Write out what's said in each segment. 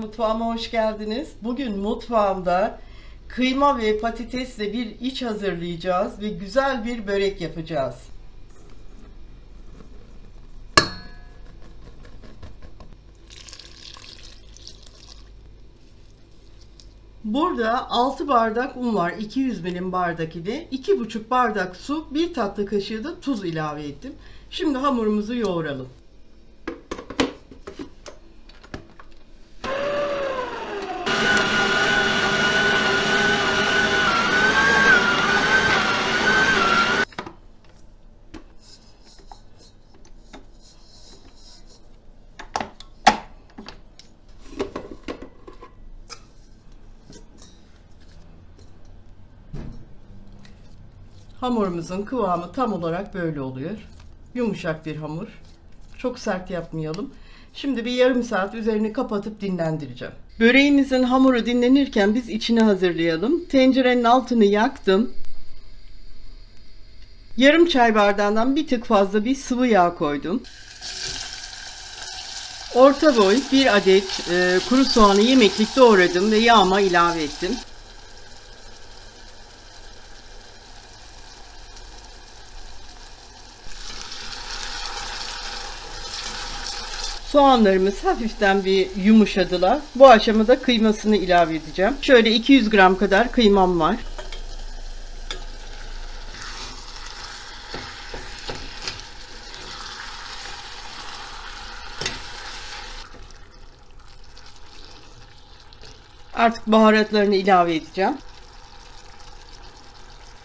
mutfağıma hoş geldiniz. Bugün mutfağımda kıyma ve patatesle bir iç hazırlayacağız ve güzel bir börek yapacağız. Burada 6 bardak un var, 200 milim bardak ile 2,5 bardak su, 1 tatlı kaşığı da tuz ilave ettim. Şimdi hamurumuzu yoğuralım. Hamurumuzun kıvamı tam olarak böyle oluyor. Yumuşak bir hamur. Çok sert yapmayalım. Şimdi bir yarım saat üzerini kapatıp dinlendireceğim. Böreğimizin hamuru dinlenirken biz içini hazırlayalım. Tencerenin altını yaktım. Yarım çay bardağından bir tık fazla bir sıvı yağ koydum. Orta boy bir adet kuru soğanı yemeklik doğradım ve yağıma ilave ettim. Soğanlarımız hafiften bir yumuşadılar. Bu aşamada kıymasını ilave edeceğim. Şöyle 200 gram kadar kıymam var. Artık baharatlarını ilave edeceğim.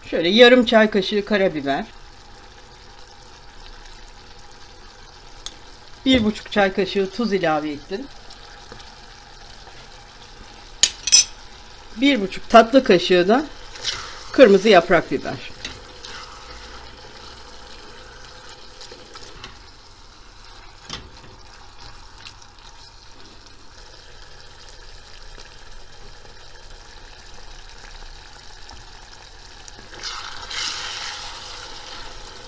Şöyle yarım çay kaşığı karabiber. 1,5 çay kaşığı tuz ilave ettim. 1,5 tatlı kaşığı da kırmızı yaprak biber.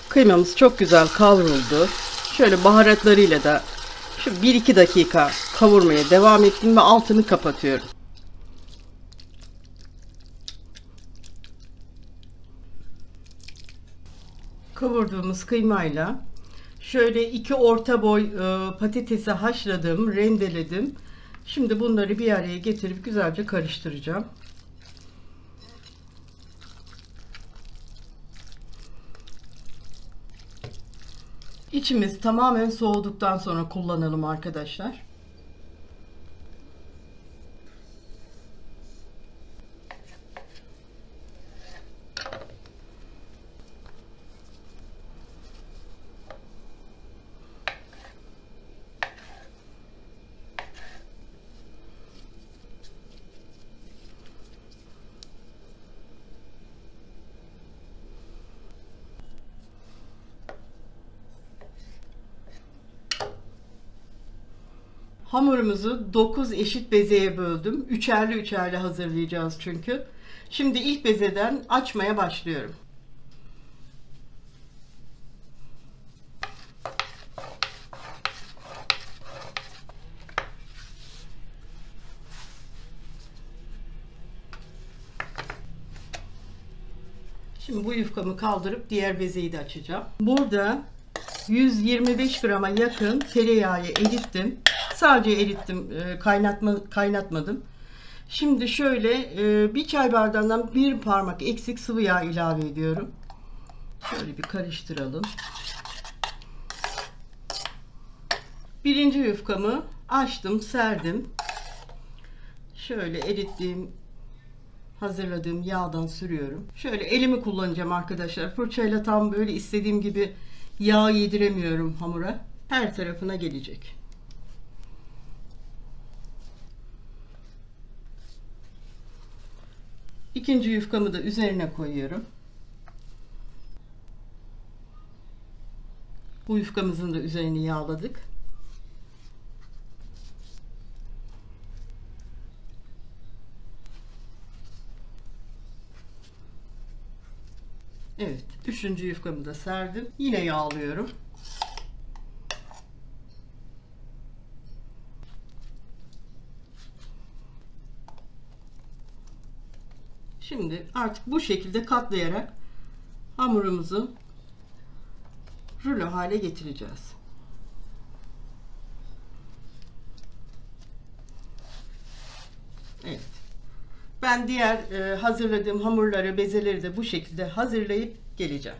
Kıymamız çok güzel kavruldu. Şöyle baharatlarıyla da şu 1-2 dakika kavurmaya devam ettim ve altını kapatıyorum. Kavurduğumuz kıymayla şöyle 2 orta boy patatesi haşladım, rendeledim. Şimdi bunları bir araya getirip güzelce karıştıracağım. İçimiz tamamen soğuduktan sonra kullanalım arkadaşlar. Hamurumuzu 9 eşit bezeye böldüm. Üçerli üçerli hazırlayacağız çünkü. Şimdi ilk bezeden açmaya başlıyorum. Şimdi bu yufkamı kaldırıp diğer bezeyi de açacağım. Burada 125 grama yakın tereyağı erittim. Sadece erittim, kaynatmadım. Şimdi şöyle bir çay bardağından bir parmak eksik sıvı yağ ilave ediyorum. Şöyle bir karıştıralım. Birinci yufkamı açtım, serdim. Şöyle erittiğim, hazırladığım yağdan sürüyorum. Şöyle elimi kullanacağım arkadaşlar. Fırçayla tam böyle istediğim gibi yağ yediremiyorum hamura. Her tarafına gelecek. İkinci yufkamı da üzerine koyuyorum. Bu yufkamızın da üzerini yağladık. Evet, üçüncü yufkamı da serdim. Yine yağlıyorum. Şimdi artık bu şekilde katlayarak hamurumuzu rulo hale getireceğiz. Evet. Ben diğer hazırladığım hamurları, bezeleri de bu şekilde hazırlayıp geleceğim.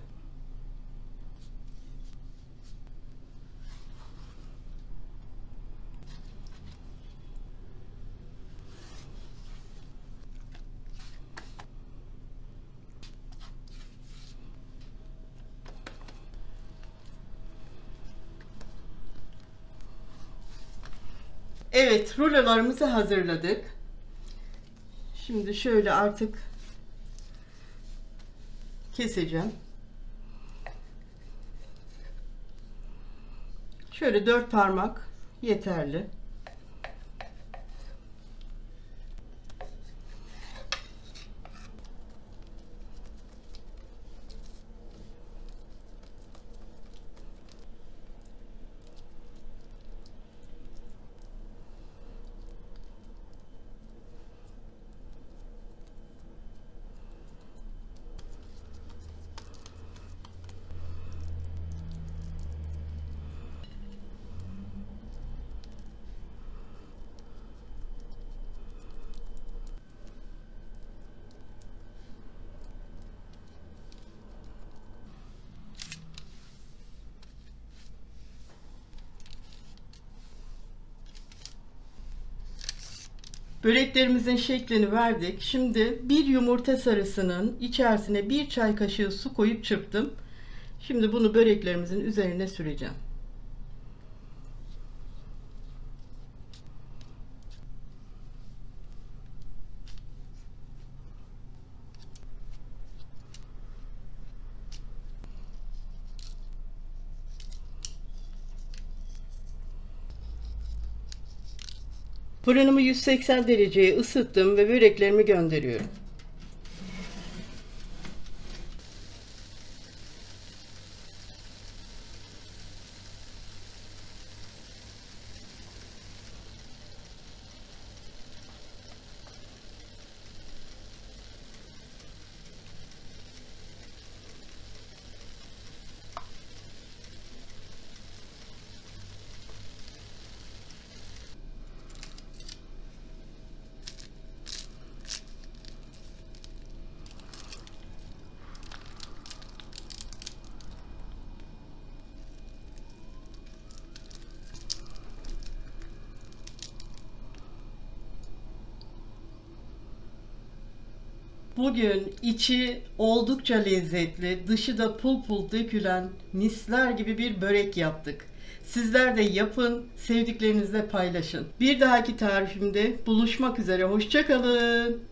Evet, rulolarımızı hazırladık. Şimdi şöyle artık keseceğim. Şöyle 4 parmak yeterli. Böreklerimizin şeklini verdik. Şimdi bir yumurta sarısının içerisine 1 çay kaşığı su koyup çırptım. Şimdi bunu böreklerimizin üzerine süreceğim. Fırınımı 180 dereceye ısıttım ve böreklerimi gönderiyorum. Bugün içi oldukça lezzetli, dışı da pul pul dökülen misler gibi bir börek yaptık. Sizler de yapın, sevdiklerinizle paylaşın. Bir dahaki tarifimde buluşmak üzere, hoşça kalın.